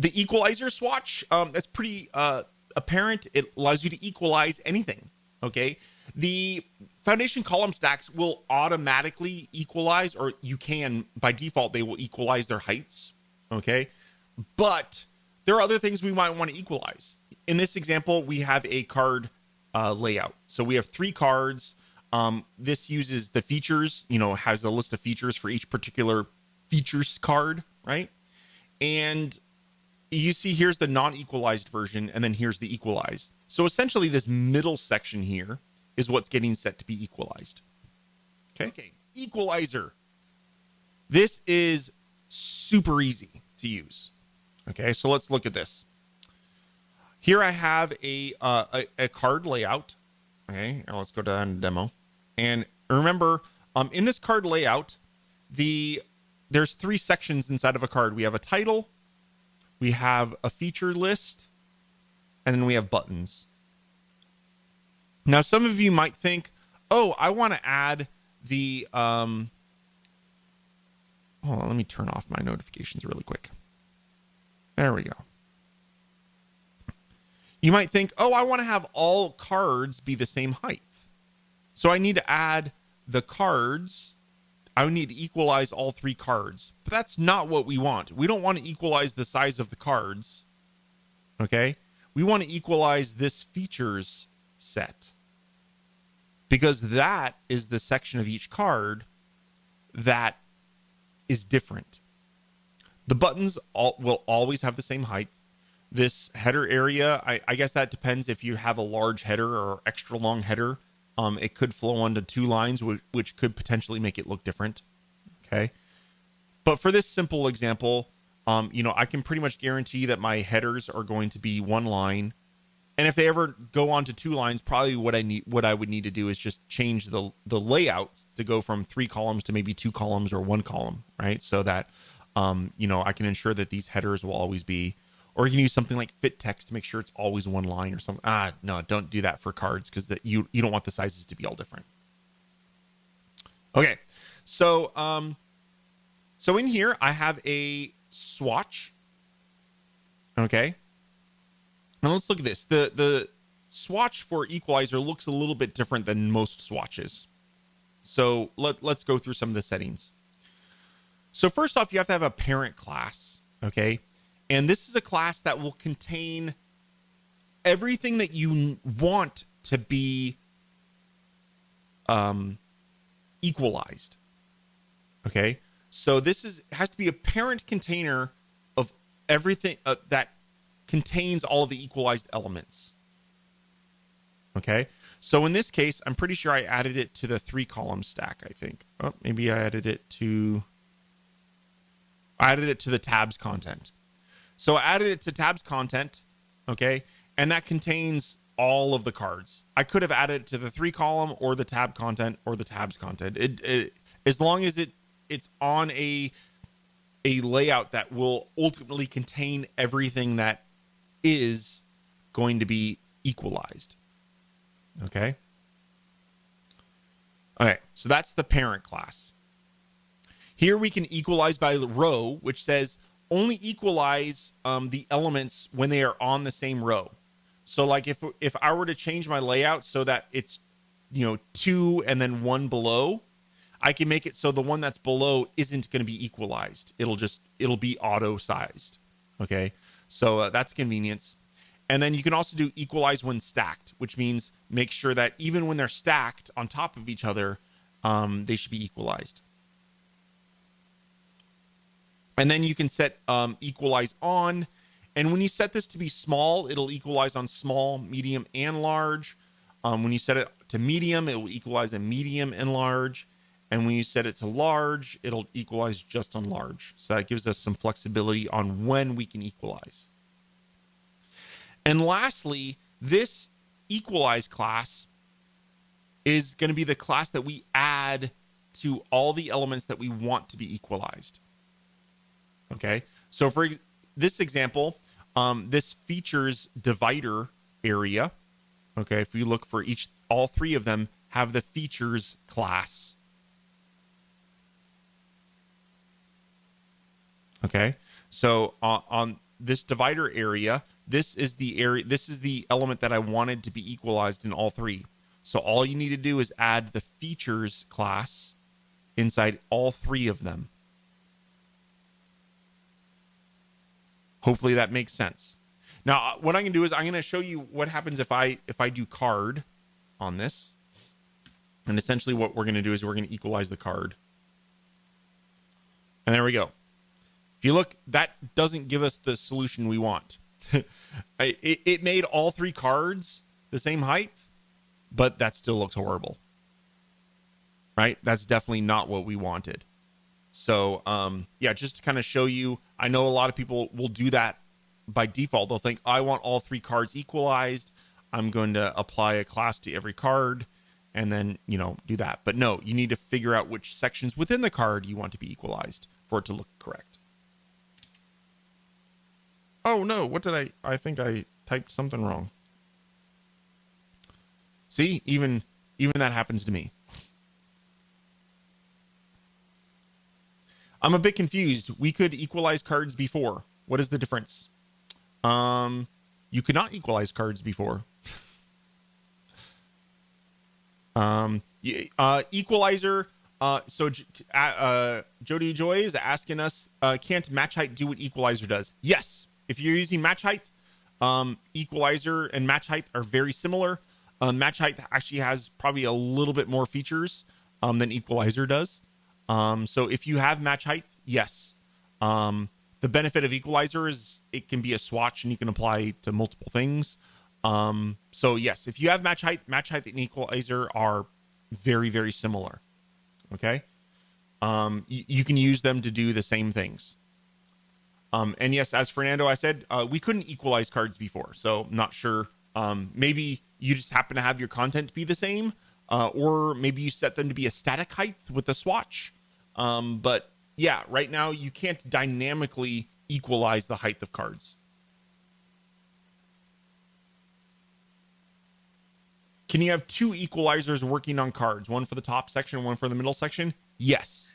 The equalizer swatch, that's pretty apparent. It allows you to equalize anything. Okay. The foundation column stacks will automatically equalize, or you can, by default, they will equalize their heights. Okay. But there are other things we might want to equalize. In this example, we have a card layout. So we have 3 cards. This uses the features, has a list of features for each particular features card, right? And you see here's the non-equalized version, and then here's the equalized. So essentially this middle section here is what's getting set to be equalized. Okay. Equalizer. This is super easy to use. Okay, so let's look at this. Here I have a card layout. Okay, now let's go down to demo. And remember, in this card layout, there's 3 sections inside of a card. We have a title, we have a feature list, and then we have buttons. Now, some of you might think, oh, I want to add the... hold on, let me turn off my notifications really quick. There we go. You might think, oh, I want to have all cards be the same height. So I need to add the cards. I would need to equalize all 3 cards. But that's not what we want. We don't want to equalize the size of the cards. Okay? We want to equalize this features set. Because that is the section of each card that is different. The buttons will always have the same height. This header area, I guess that depends if you have a large header or extra long header. It could flow onto 2 lines, which could potentially make it look different. Okay. But for this simple example, I can pretty much guarantee that my headers are going to be 1 line. And if they ever go on to 2 lines, probably what I would need to do is just change the layout to go from 3 columns to maybe 2 columns or 1 column, right? So that, I can ensure that these headers will always be, or you can use something like fit text to make sure it's always 1 line or something. No, don't do that for cards because you don't want the sizes to be all different. Okay, so in here I have a swatch. Okay, now let's look at this. The swatch for Equalizer looks a little bit different than most swatches. So let's go through some of the settings. So first off, you have to have a parent class. Okay. And this is a class that will contain everything that you want to be equalized. Okay, so this has to be a parent container of everything that contains all of the equalized elements. Okay, so in this case, I'm pretty sure I added it to the 3 column stack. I think. Oh, maybe I added it to the tabs content. So I added it to tabs content, okay? And that contains all of the cards. I could have added it to the 3 column or the tab content or the tabs content. As long as it's on a layout that will ultimately contain everything that is going to be equalized. Okay? Okay, so that's the parent class. Here we can equalize by row, which says only equalize the elements when they are on the same row. So like if I were to change my layout so that it's 2 and then 1 below, I can make it so the one that's below isn't going to be equalized. It'll be auto sized. Okay, so that's convenience. And then you can also do equalize when stacked, which means make sure that even when they're stacked on top of each other, they should be equalized. And then you can set equalize on. And when you set this to be small, it'll equalize on small, medium, and large. When you set it to medium, it will equalize on medium and large. And when you set it to large, it'll equalize just on large. So that gives us some flexibility on when we can equalize. And lastly, this equalize class is going to be the class that we add to all the elements that we want to be equalized. Okay, so for this example, this features divider area. Okay, if you look for all 3 of them have the features class. Okay, so on this divider area, this is the area, this is the element that I wanted to be equalized in all three. So all you need to do is add the features class inside all three of them. Hopefully that makes sense. Now, what I'm going to do is I'm going to show you what happens if I do card on this. And essentially what we're going to do is we're going to equalize the card. And there we go. If you look, that doesn't give us the solution we want. It made all three cards the same height, but that still looks horrible. Right? That's definitely not what we wanted. So, yeah, just to kind of show you, I know a lot of people will do that by default. They'll think, I want all three cards equalized. I'm going to apply a class to every card and then, do that. But no, you need to figure out which sections within the card you want to be equalized for it to look correct. Oh, no, what did I think I typed something wrong. See, even that happens to me. I'm a bit confused. We could equalize cards before. What is the difference? You could not equalize cards before. Equalizer. So Jody Joy is asking us, can't match height do what equalizer does? Yes. If you're using match height, equalizer and match height are very similar. Match height actually has probably a little bit more features than equalizer does. So if you have match height, yes. The benefit of equalizer is it can be a swatch and you can apply to multiple things. So yes, if you have match height and equalizer are very, very similar. Okay. You can use them to do the same things. And yes, as Fernando, I said, we couldn't equalize cards before, so I'm not sure. Maybe you just happen to have your content be the same, or maybe you set them to be a static height with the swatch. But yeah, right now you can't dynamically equalize the height of cards. Can you have two equalizers working on cards? One for the top section, one for the middle section? Yes.